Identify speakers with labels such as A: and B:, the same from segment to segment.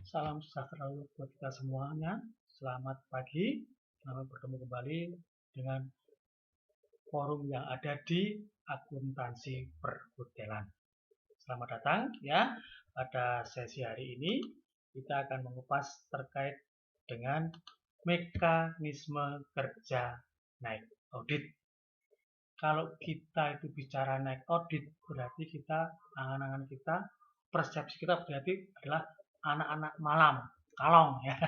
A: Salam sejahtera buat kita semuanya. Selamat pagi. Selamat bertemu kembali dengan forum yang ada di akuntansi perhotelan. Selamat datang ya. Pada sesi hari ini kita akan mengupas terkait dengan mekanisme kerja naik audit. Kalau kita itu bicara naik audit, berarti kita, angan-angan kita, persepsi kita berarti adalah anak-anak malam, kalong ya.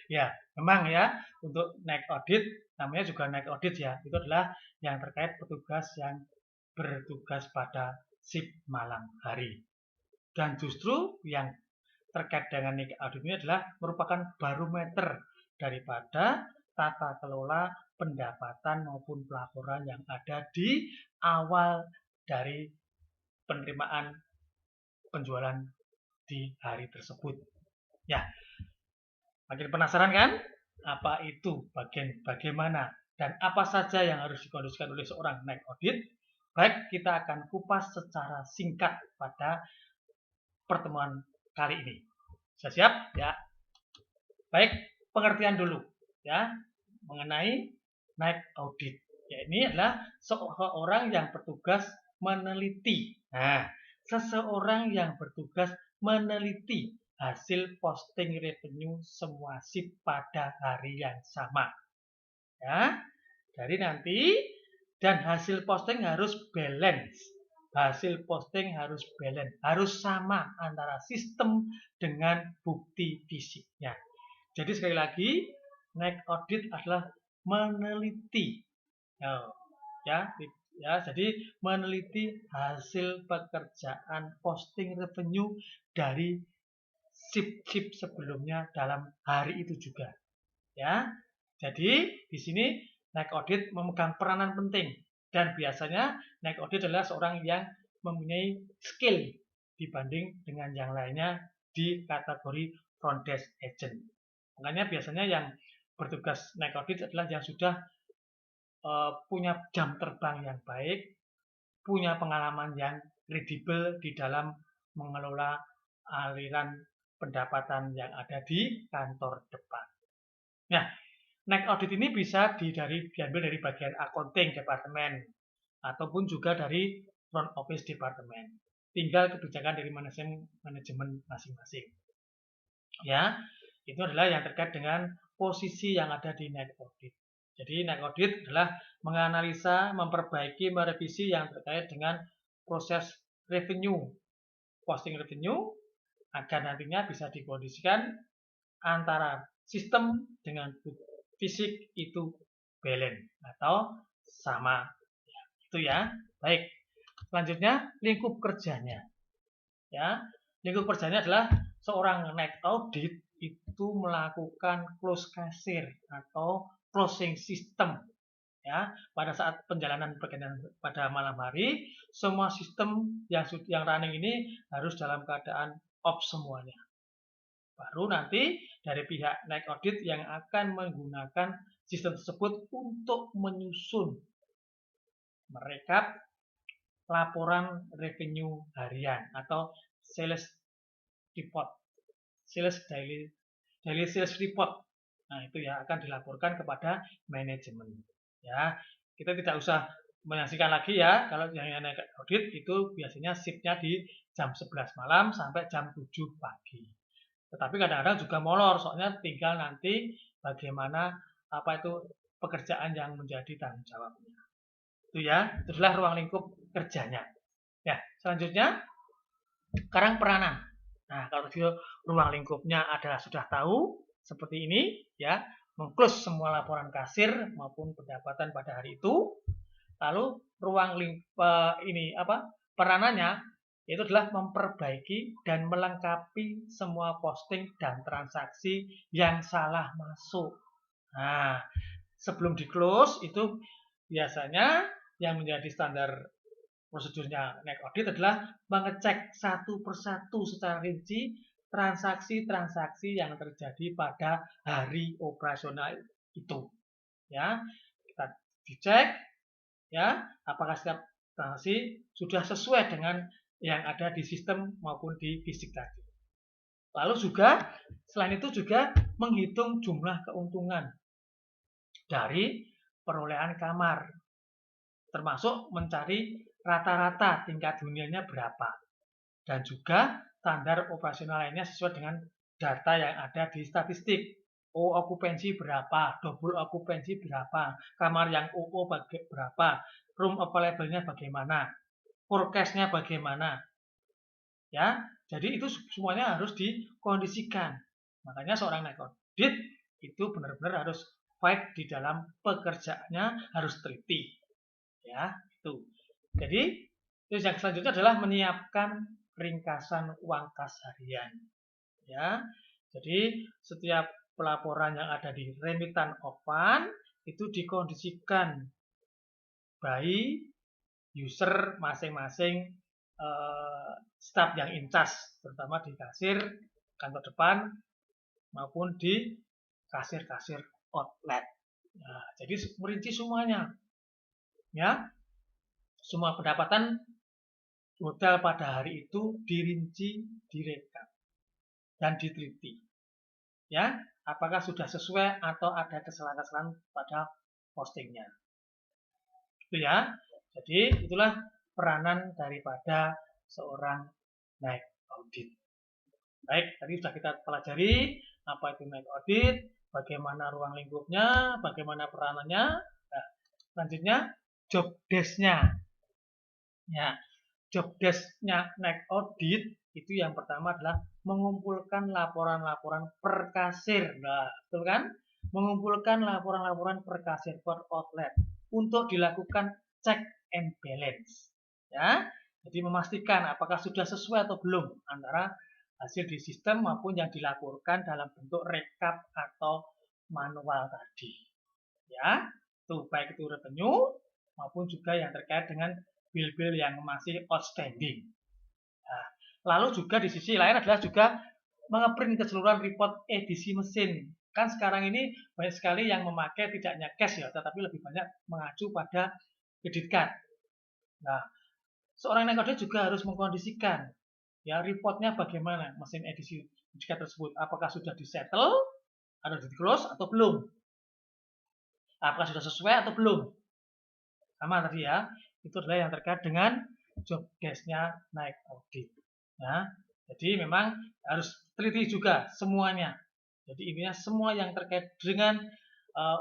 A: Ya, memang ya, untuk naik audit, namanya juga naik audit ya, itu adalah yang terkait petugas yang bertugas pada shift malam hari. Dan justru yang terkait dengan naik audit ini adalah merupakan barometer daripada tata kelola pendapatan maupun pelaporan yang ada di awal dari penerimaan penjualan di hari tersebut. Ya, makin penasaran kan? Apa itu bagaimana dan apa saja yang harus dikondisikan oleh seorang naik audit? Baik, kita akan kupas secara singkat pada pertemuan kali ini. Sudah siap? Ya. Baik, pengertian dulu ya mengenai naik audit. Ya, ini adalah seseorang yang bertugas meneliti. Nah, seseorang yang bertugas meneliti hasil posting revenue semua shift pada hari yang sama. Ya, jadi nanti dan hasil posting harus balance. Hasil posting harus balance, harus sama antara sistem dengan bukti fisiknya. Jadi sekali lagi, naik audit adalah meneliti, jadi meneliti hasil pekerjaan posting revenue dari shift-shift sebelumnya dalam hari itu juga, ya. Jadi di sini naik audit memegang peranan penting dan biasanya naik audit adalah seorang yang mempunyai skill dibanding dengan yang lainnya di kategori front desk agent. Makanya biasanya yang bertugas naik audit adalah yang sudah punya jam terbang yang baik, punya pengalaman yang kredibel di dalam mengelola aliran pendapatan yang ada di kantor depan. Nah, naik audit ini bisa diambil dari bagian accounting departemen ataupun juga dari front office departemen. Tinggal kebijakan dari manajemen masing-masing. Ya, itu adalah yang terkait dengan posisi yang ada di naik audit. Jadi naik audit adalah menganalisa, memperbaiki, merevisi yang terkait dengan proses revenue, posting revenue, agar nantinya bisa dikondisikan antara sistem dengan fisik itu balance atau sama. Ya, itu ya. Baik. Selanjutnya lingkup kerjanya. Ya, lingkup kerjanya adalah seorang naik audit itu melakukan close cashier atau closing system. Ya, pada saat penjalanan perjalanan pada malam hari, semua sistem yang running ini harus dalam keadaan off semuanya. Baru nanti dari pihak naik audit yang akan menggunakan sistem tersebut untuk menyusun merekap laporan revenue harian atau sales report, daily sales report. Nah, itu ya akan dilaporkan kepada manajemen. Ya, kita tidak usah menyaksikan lagi ya. Kalau yang naik audit itu biasanya shiftnya di jam 11 malam sampai jam 7 pagi. Tetapi kadang-kadang juga molor, soalnya tinggal nanti bagaimana apa itu pekerjaan yang menjadi tanggung jawabnya. Itu ya, itulah ruang lingkup kerjanya. Ya, selanjutnya sekarang peranan. Nah, kalau di ruang lingkupnya adalah sudah tahu seperti ini ya, mengclose semua laporan kasir maupun pendapatan pada hari itu. Lalu ruang peranannya yaitu adalah memperbaiki dan melengkapi semua posting dan transaksi yang salah masuk. Nah, sebelum di close itu biasanya yang menjadi standar prosedurnya naik audit adalah mengecek satu persatu secara rinci transaksi-transaksi yang terjadi pada hari operasional itu. Ya, kita dicek ya, apakah setiap transaksi sudah sesuai dengan yang ada di sistem maupun di fisik tadi. Lalu juga selain itu juga menghitung jumlah keuntungan dari perolehan kamar, termasuk mencari rata-rata tingkat huniannya berapa, dan juga standar operasional lainnya sesuai dengan data yang ada di statistik. Okupansi berapa, double okupansi berapa, kamar yang berapa, room available-nya bagaimana, forecast-nya bagaimana, ya. Jadi itu semuanya harus dikondisikan. Makanya seorang naik audit itu benar-benar harus fight di dalam pekerjaannya, harus teliti, ya. Itu. Jadi terus yang selanjutnya adalah menyiapkan ringkasan uang kas harian, ya. Jadi setiap pelaporan yang ada di remitan opan itu dikondisikan by user masing-masing, staf yang in charge, terutama di kasir kantor depan maupun di kasir-kasir outlet. Nah, jadi merinci semuanya, ya. Semua pendapatan hotel pada hari itu dirinci, direkap, dan diteliti. Ya, apakah sudah sesuai atau ada kesalahan-kesalahan pada postingnya. Itu ya. Jadi itulah peranan daripada seorang naik audit. Baik, tadi sudah kita pelajari apa itu naik audit, bagaimana ruang lingkupnya, bagaimana peranannya. Nah, selanjutnya job desk-nya. Ya, job desk-nya naik audit itu yang pertama adalah mengumpulkan laporan-laporan per kasir. Nah, betul kan? Mengumpulkan laporan-laporan per kasir, per outlet untuk dilakukan check and balance. Ya, jadi memastikan apakah sudah sesuai atau belum antara hasil di sistem maupun yang dilaporkan dalam bentuk rekap atau manual tadi. Ya, itu baik itu revenue maupun juga yang terkait dengan bill-bill yang masih outstanding. Nah, lalu juga di sisi lain adalah juga mengeprint keseluruhan report edisi mesin. Kan sekarang ini banyak sekali yang memakai tidak hanya cash ya, tetapi lebih banyak mengacu pada credit card. Nah, seorang naik juga harus mengkondisikan ya reportnya bagaimana mesin edisi card tersebut. Apakah sudah disettle, atau di close atau belum? Apakah sudah sesuai atau belum? Sama tadi ya, itu adalah yang terkait dengan job desk-nya naik audit. Ya, jadi memang harus teliti juga semuanya. Jadi intinya semua yang terkait dengan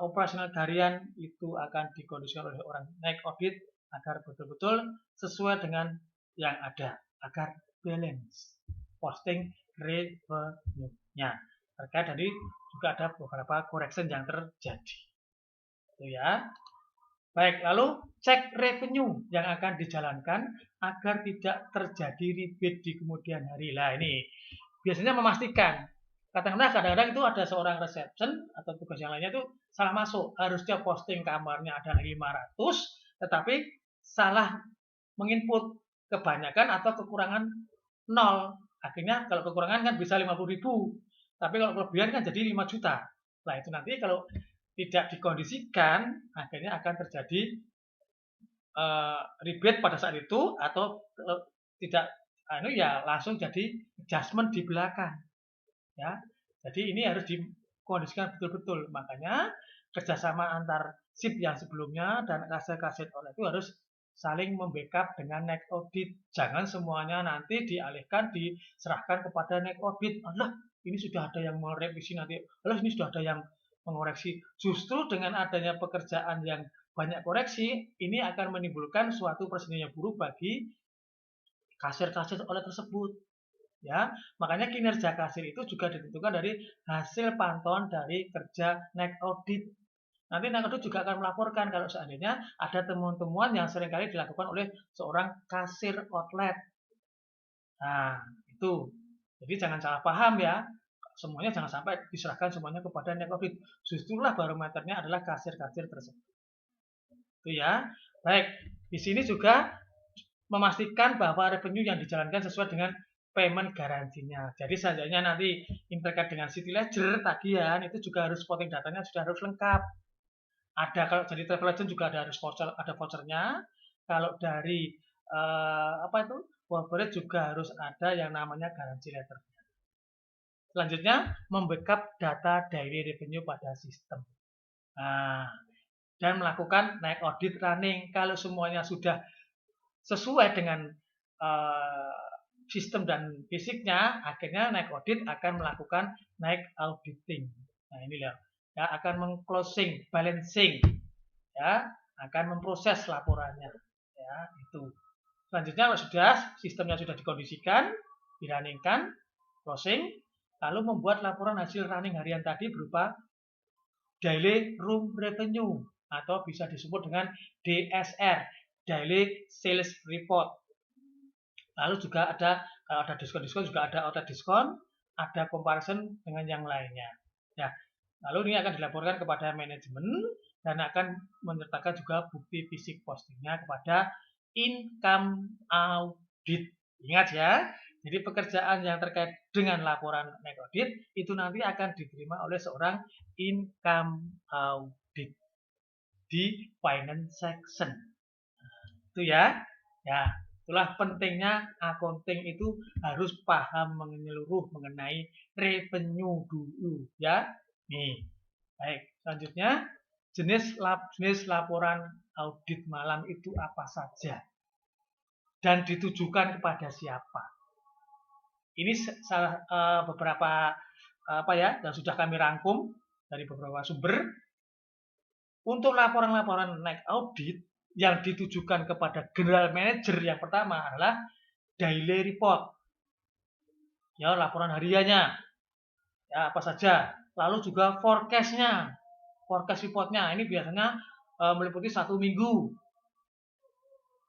A: operasional harian itu akan dikondisikan oleh orang naik audit agar betul-betul sesuai dengan yang ada, agar balance posting revenue-nya. Terkait tadi juga ada beberapa correction yang terjadi. Itu ya. Baik, lalu cek revenue yang akan dijalankan agar tidak terjadi rebate di kemudian hari. Nah, ini biasanya memastikan. Kadang-kadang itu ada seorang reception atau tugas yang lainnya itu salah masuk. Harusnya posting kamarnya ada 500, tetapi salah menginput kebanyakan atau kekurangan 0. Akhirnya kalau kekurangan kan bisa 50.000, tapi kalau kelebihan kan jadi 5 juta. Nah, itu nanti kalau tidak dikondisikan, akhirnya akan terjadi rebate pada saat itu atau tidak ya langsung jadi adjustment di belakang. Ya, jadi ini harus dikondisikan betul-betul. Makanya kerjasama antar SIP yang sebelumnya dan kasir-kasir oleh itu harus saling membackup dengan next audit. Jangan semuanya nanti dialihkan, diserahkan kepada next audit. Allah, ini sudah ada yang merevisi nanti. Allah, ini sudah ada yang mengoreksi. Justru dengan adanya pekerjaan yang banyak koreksi, ini akan menimbulkan suatu presiden yang buruk bagi kasir-kasir oleh tersebut. Ya, makanya kinerja kasir itu juga ditentukan dari hasil pantauan dari kerja next audit. Nanti next audit juga akan melaporkan kalau seandainya ada temuan-temuan yang seringkali dilakukan oleh seorang kasir outlet. Nah, itu. Jadi jangan salah paham ya. Semuanya jangan sampai diserahkan semuanya kepada next audit. Justru lah barometernya adalah kasir-kasir tersebut. Itu ya. Baik, di sini juga memastikan bahwa revenue yang dijalankan sesuai dengan payment garansinya. Jadi seandainya nanti terkait dengan City Ledger tagihan itu juga harus voting datanya sudah harus lengkap. Ada kalau jadi travel agent juga ada harus voucher, ada vouchernya. Kalau dari apa itu corporate juga harus ada yang namanya garansi letter. Selanjutnya, membackup data daily revenue pada sistem. Nah, dan melakukan naik audit running. Kalau semuanya sudah sesuai dengan sistem dan fisiknya, akhirnya naik audit akan melakukan naik auditing. Nah, ini ya, akan meng-closing, balancing, ya, akan memproses laporannya, ya, itu. Selanjutnya, kalau sudah sistemnya sudah dikondisikan, dirunningkan, closing, lalu membuat laporan hasil running harian tadi berupa daily room revenue atau bisa disebut dengan DSR, daily sales report. Lalu juga kalau ada diskon-diskon juga ada order diskon, ada comparison dengan yang lainnya. Ya, lalu ini akan dilaporkan kepada manajemen dan akan menyertakan juga bukti fisik postingnya kepada income audit. Ingat ya, jadi pekerjaan yang terkait dengan laporan naik audit itu nanti akan diterima oleh seorang income audit di finance section. Nah, itu ya. Ya, itulah pentingnya accounting itu harus paham menyeluruh mengenai revenue dulu ya. Nih, baik. Selanjutnya, jenis laporan audit malam itu apa saja dan ditujukan kepada siapa. Ini beberapa yang sudah kami rangkum dari beberapa sumber. Untuk laporan-laporan naik audit yang ditujukan kepada general manager yang pertama adalah daily report. Ya, laporan hariannya. Ya, apa saja. Lalu juga forecast-nya. Forecast report-nya ini biasanya meliputi 1 minggu.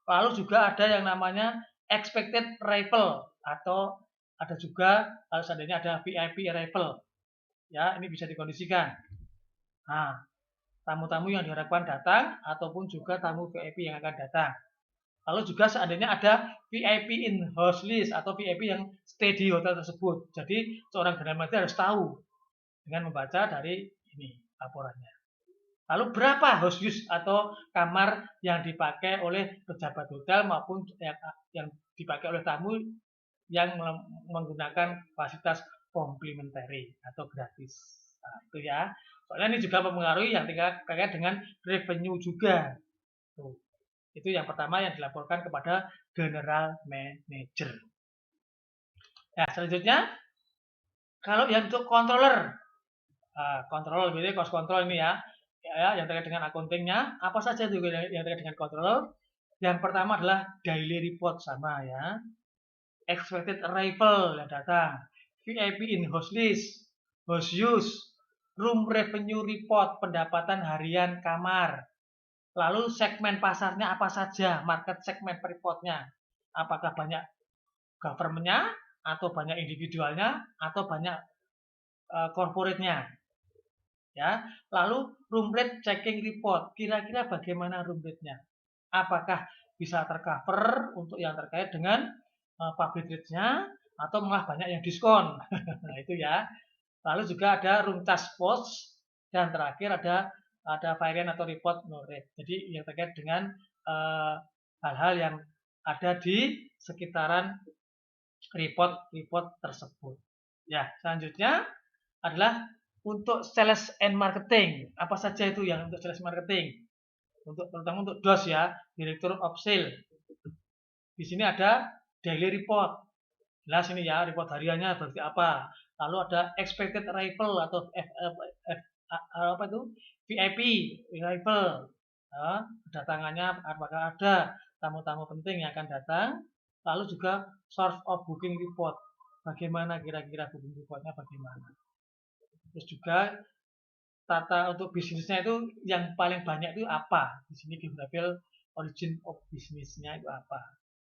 A: Lalu juga ada yang namanya expected arrival atau ada juga kalau seandainya ada VIP arrival. Ya, ini bisa dikondisikan. Nah, tamu-tamu yang diharapkan datang ataupun juga tamu VIP yang akan datang. Lalu juga seandainya ada VIP in house list atau VIP yang stay di hotel tersebut. Jadi seorang general manager harus tahu dengan membaca dari ini laporannya. Lalu berapa house use atau kamar yang dipakai oleh pejabat hotel maupun yang dipakai oleh tamu yang menggunakan fasilitas complimentary atau gratis. Nah, itu ya. Soalnya ini juga mempengaruhi yang terkait dengan revenue juga. Tuh. Itu yang pertama yang dilaporkan kepada general manager. Nah, selanjutnya, kalau yang untuk controller, controller berarti cost control ini ya, yang terkait dengan accountingnya, apa saja itu yang terkait dengan controller? Yang pertama adalah daily report sama ya, expected arrival yang datang, VIP in house list, house use, room revenue report, pendapatan harian kamar. Lalu segmen pasarnya apa saja, market segmen reportnya. Apakah banyak government-nya, atau banyak individualnya, atau banyak corporate-nya. Ya. Lalu room rate checking report, kira-kira bagaimana room rate-nya? Apakah bisa tercover untuk yang terkait dengan public rate-nya, atau malah banyak yang diskon. Nah, itu ya. Lalu juga ada room task force, dan terakhir ada variant atau report no rate. Jadi yang terkait dengan hal-hal yang ada di sekitaran report tersebut. Ya, selanjutnya adalah untuk sales and marketing. Apa saja itu yang untuk sales marketing? Terutama untuk DOS ya, Director of Sale. Di sini ada daily report. Jelas ini ya, report hariannya berarti apa. Lalu ada expected arrival atau apa itu? VIP arrival. Kedatangannya apakah ada tamu-tamu penting yang akan datang. Lalu juga source of booking report. Bagaimana kira-kira booking reportnya bagaimana. Terus juga tata untuk bisnisnya itu yang paling banyak itu apa. Di sini di label origin of bisnisnya itu apa.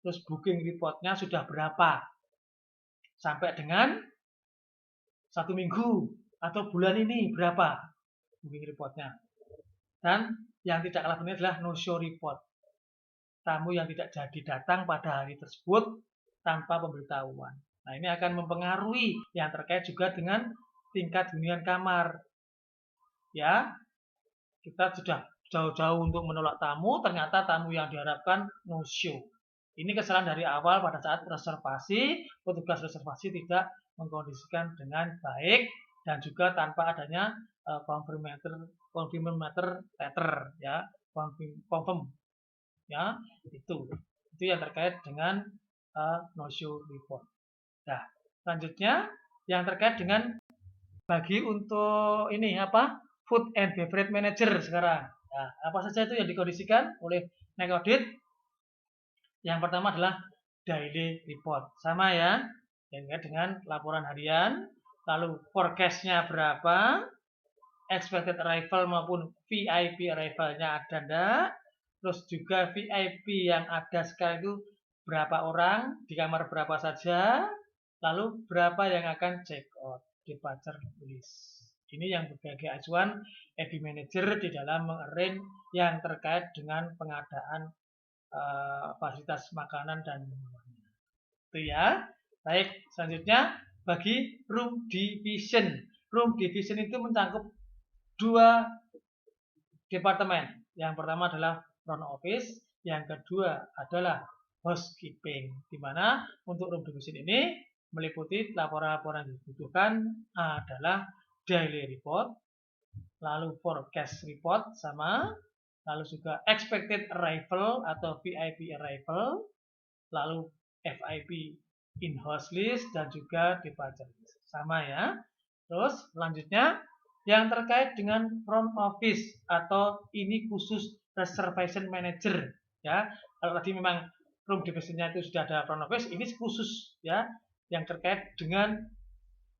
A: Terus booking reportnya sudah berapa. Sampai dengan 1 minggu atau bulan ini berapa booking reportnya. Dan yang tidak kalah penting adalah no show report. Tamu yang tidak jadi datang pada hari tersebut tanpa pemberitahuan. Nah, ini akan mempengaruhi yang terkait juga dengan tingkat hunian kamar. Ya, kita sudah jauh-jauh untuk menolak tamu, ternyata tamu yang diharapkan no show. Ini kesalahan dari awal pada saat reservasi, petugas reservasi tidak mengkondisikan dengan baik dan juga tanpa adanya confirmatory letter ya, confirm ya, itu yang terkait dengan no show report. Nah, selanjutnya yang terkait dengan bagi untuk ini apa? Food and Beverage Manager sekarang. Nah, apa saja itu yang dikondisikan oleh Naik Audit? Yang pertama adalah daily report. Sama ya, dengan laporan harian. Lalu forecast-nya berapa? Expected arrival maupun VIP arrival-nya ada enggak? Terus juga VIP yang ada sekarang itu berapa orang? Di kamar berapa saja? Lalu berapa yang akan check out? Departure list. Ini yang sebagai acuan ED Manager di dalam mengarrange yang terkait dengan pengadaan fasilitas makanan dan minumannya. Itu ya. Baik, selanjutnya bagi room division. Room division itu mencakup 2 departemen. Yang pertama adalah front office, yang kedua adalah housekeeping. Di mana untuk room division ini meliputi laporan-laporan yang dibutuhkan adalah daily report, lalu forecast report sama, lalu juga expected arrival atau VIP arrival, lalu FIP in-house list dan juga departure list. Sama ya. Terus selanjutnya yang terkait dengan front office atau ini khusus reservation manager ya. Kalau tadi memang room divisionnya itu sudah ada front office, ini khusus ya yang terkait dengan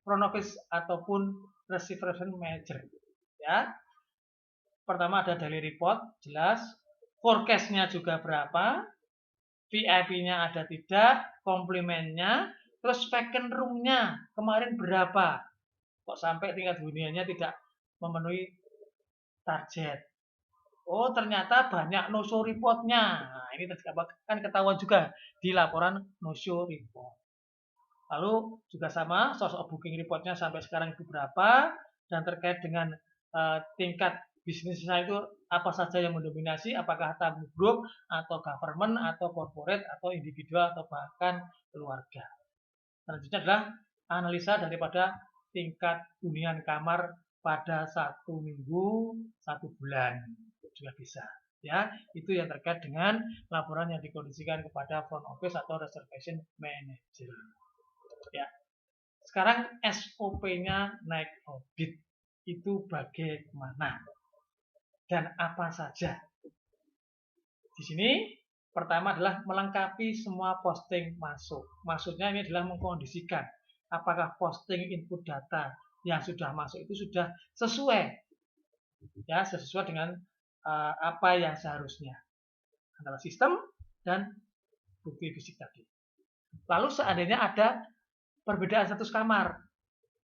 A: front office ataupun reservation manager ya. Pertama ada daily report jelas, forecast-nya juga berapa, VIP-nya ada tidak, komplimennya, terus vacant room-nya kemarin berapa, kok sampai tingkat huniannya tidak memenuhi target. Oh ternyata banyak no show report-nya. Nah, ini kan ketahuan juga di laporan no show report. Lalu juga sama source of booking report-nya sampai sekarang itu berapa, dan terkait dengan tingkat bisnisnya itu apa saja yang mendominasi, apakah tamu grup atau government atau corporate atau individual atau bahkan keluarga. Selanjutnya adalah analisa daripada tingkat hunian kamar pada 1 minggu, 1 bulan juga bisa. Ya, itu yang terkait dengan laporan yang dikondisikan kepada front office atau reservation manager. Ya. Sekarang SOP-nya Naik Audit itu bagaimana dan apa saja? Di sini pertama adalah melengkapi semua posting masuk. Maksudnya ini adalah mengkondisikan apakah posting input data yang sudah masuk itu sudah sesuai ya, sesuai dengan apa yang seharusnya antara sistem dan bukti fisik tadi. Lalu seandainya ada perbedaan status kamar,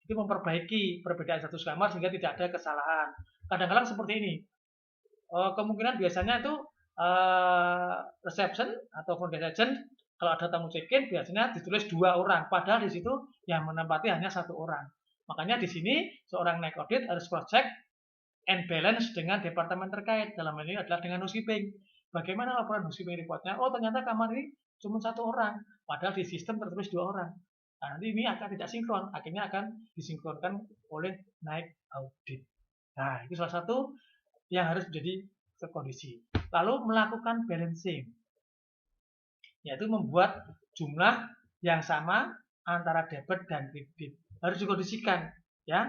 A: itu memperbaiki perbedaan status kamar sehingga tidak ada kesalahan. Kadang-kadang seperti ini, kemungkinan biasanya itu reception atau front desk agent kalau ada tamu check-in biasanya ditulis 2 orang, padahal di situ yang menempati hanya 1 orang. Makanya di sini seorang Naik Audit harus cross-check and balance dengan departemen terkait. Dalam hal ini adalah dengan housekeeping. Bagaimana laporan housekeeping reportnya? Oh ternyata kamar ini cuma 1 orang, padahal di sistem tertulis 2 orang. Nah, nanti ini akan tidak sinkron, akhirnya akan disinkronkan oleh Naik Audit. Nah, itu salah satu yang harus menjadi kondisi. Lalu melakukan balancing, yaitu membuat jumlah yang sama antara debit dan kredit. Harus dikondisikan, ya.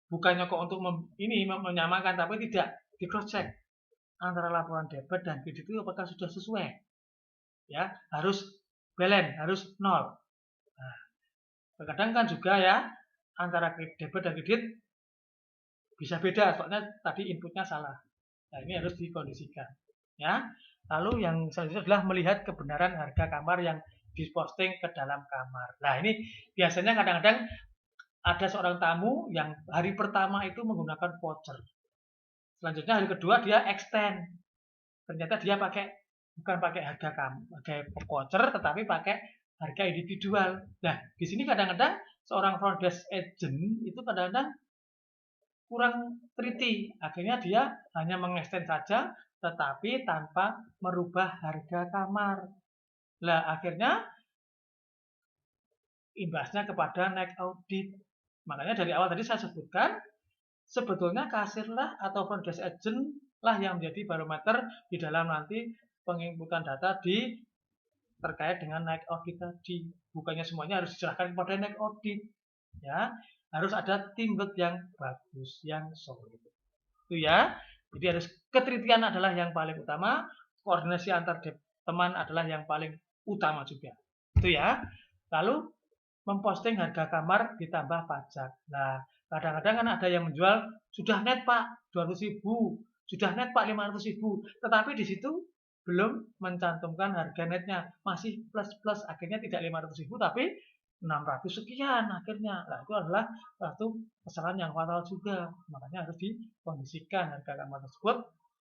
A: Bukannya kok untuk menyamakan, tapi tidak di cross check antara laporan debit dan kredit itu apakah sudah sesuai. Ya, harus balance, harus 0. Nah, terkadang kan juga ya antara debit dan kredit bisa beda, soalnya tadi inputnya salah. Nah, ini harus dikondisikan. Ya. Lalu yang selanjutnya adalah melihat kebenaran harga kamar yang diposting ke dalam kamar. Nah, ini biasanya kadang-kadang ada seorang tamu yang hari pertama itu menggunakan voucher. Selanjutnya hari kedua dia extend. Ternyata dia bukan pakai harga voucher, tetapi pakai harga individual. Nah, di sini kadang-kadang seorang front desk agent itu kadang-kadang kurang teliti. Akhirnya dia hanya mengextend saja, tetapi tanpa merubah harga kamar. Lah, akhirnya imbasnya kepada naik audit. Makanya dari awal tadi saya sebutkan, sebetulnya kasirlah atau front desk agent lah yang menjadi barometer di dalam nanti penginputan data di terkait dengan naik audit tadi. Bukannya semuanya harus diserahkan kepada naik audit. Ya, harus ada teamwork yang bagus, yang solid. Itu ya. Jadi harus ketelitian adalah yang paling utama, koordinasi antar teman adalah yang paling utama juga. Itu ya. Lalu memposting harga kamar ditambah pajak. Nah, kadang-kadang kan ada yang menjual sudah net Pak 200.000, sudah net Pak 500.000, tetapi di situ belum mencantumkan harga netnya, masih plus-plus, akhirnya tidak 500.000 tapi 600 sekian akhirnya. Nah, itu adalah satu kesalahan yang fatal juga. Makanya harus dikondisikan harga kamar tersebut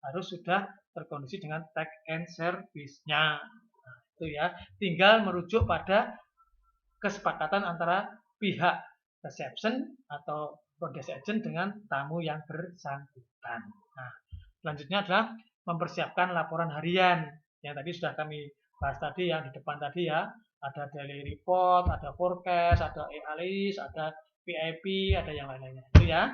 A: harus sudah terkondisi dengan tag and service-nya. Nah, itu ya. Tinggal merujuk pada kesepakatan antara pihak reception atau front desk agent dengan tamu yang bersangkutan. Nah, selanjutnya adalah mempersiapkan laporan harian yang tadi sudah kami bahas tadi yang di depan tadi ya. Ada daily report, ada forecast, ada analysis, ada PIP, ada yang lain-lainnya. Itu ya.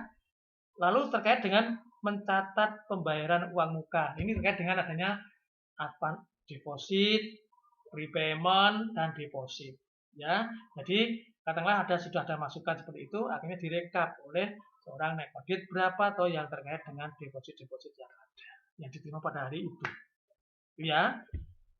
A: Lalu terkait dengan mencatat pembayaran uang muka. Ini terkait dengan adanya deposit, prepayment, dan deposit. Ya, jadi katakanlah sudah ada masukan seperti itu, akhirnya direkap oleh seorang naik audit berapa atau yang terkait dengan deposit-deposit yang ada yang diterima pada hari itu. Ya,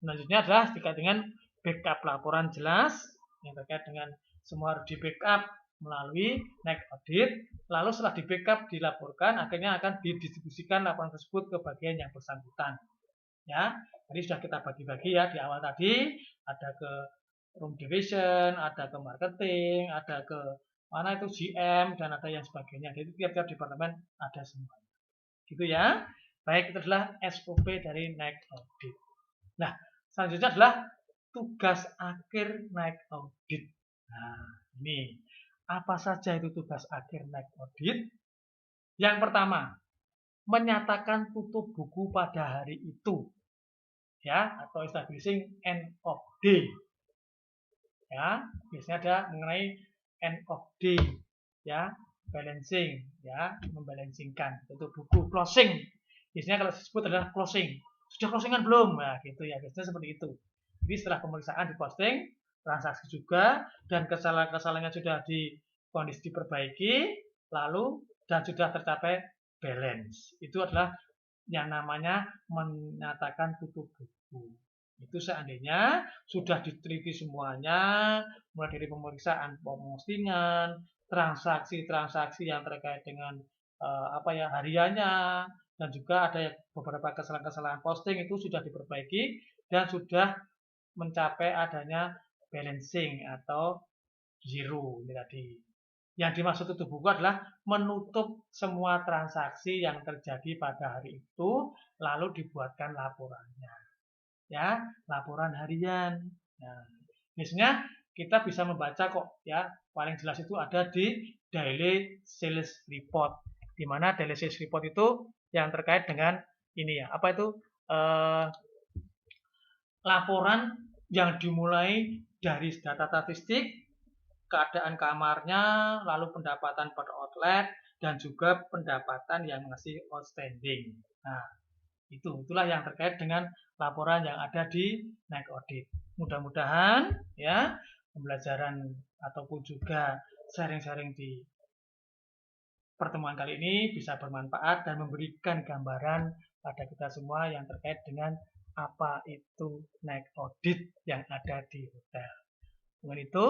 A: selanjutnya adalah terkait dengan backup laporan jelas yang terkait dengan semua harus di backup melalui naik audit. Lalu setelah di backup dilaporkan, akhirnya akan didistribusikan laporan tersebut ke bagian yang bersangkutan. Ya, tadi sudah kita bagi-bagi ya di awal tadi, ada ke room division, ada ke marketing, ada ke mana itu GM dan ada yang sebagainya. Jadi tiap-tiap departemen ada semua. Gitu ya. Baik, itu adalah SOP dari naik audit. Nah, selanjutnya adalah tugas akhir naik audit. Nah, ini apa saja itu tugas akhir naik audit? Yang pertama, menyatakan tutup buku pada hari itu. Ya, atau establishing end of day. Ya, biasanya ada mengenai end of day, ya, balancing, ya, membalancingkan tutup buku, closing. Biasanya kalau disebut adalah closing. Sudah closingan belum? Nah, gitu ya, biasanya seperti itu. Jadi setelah pemeriksaan diposting, transaksi juga, dan kesalahan-kesalahannya sudah kondisi diperbaiki, lalu dan sudah tercapai balance. Itu adalah yang namanya menyatakan tutup buku. Itu seandainya sudah diteliti semuanya, mulai dari pemeriksaan postingan, transaksi-transaksi yang terkait dengan hariannya, dan juga ada beberapa kesalahan-kesalahan posting itu sudah diperbaiki dan sudah mencapai adanya balancing atau zero ini tadi. Yang dimaksud tutup buku adalah menutup semua transaksi yang terjadi pada hari itu, lalu dibuatkan laporannya. Ya, laporan harian. Nah, biasanya kita bisa membaca kok ya, paling jelas itu ada di daily sales report. Di mana daily sales report itu yang terkait dengan ini ya, apa itu laporan yang dimulai dari data statistik, keadaan kamarnya, lalu pendapatan per outlet, dan juga pendapatan yang masih outstanding. Nah, itulah yang terkait dengan laporan yang ada di naik audit. Mudah-mudahan ya pembelajaran ataupun juga sharing-sharing di pertemuan kali ini bisa bermanfaat dan memberikan gambaran pada kita semua yang terkait dengan apa itu naik audit yang ada di hotel. Dengan itu,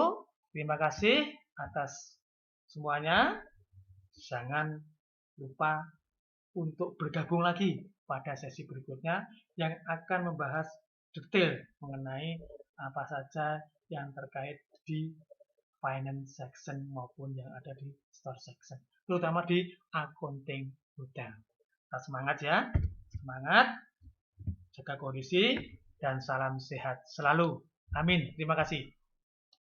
A: terima kasih atas semuanya. Jangan lupa untuk bergabung lagi pada sesi berikutnya yang akan membahas detail mengenai apa saja yang terkait di finance section maupun yang ada di store section, terutama di accounting hotel. Kita semangat ya, semangat, jaga kondisi, dan salam sehat selalu. Amin. Terima kasih.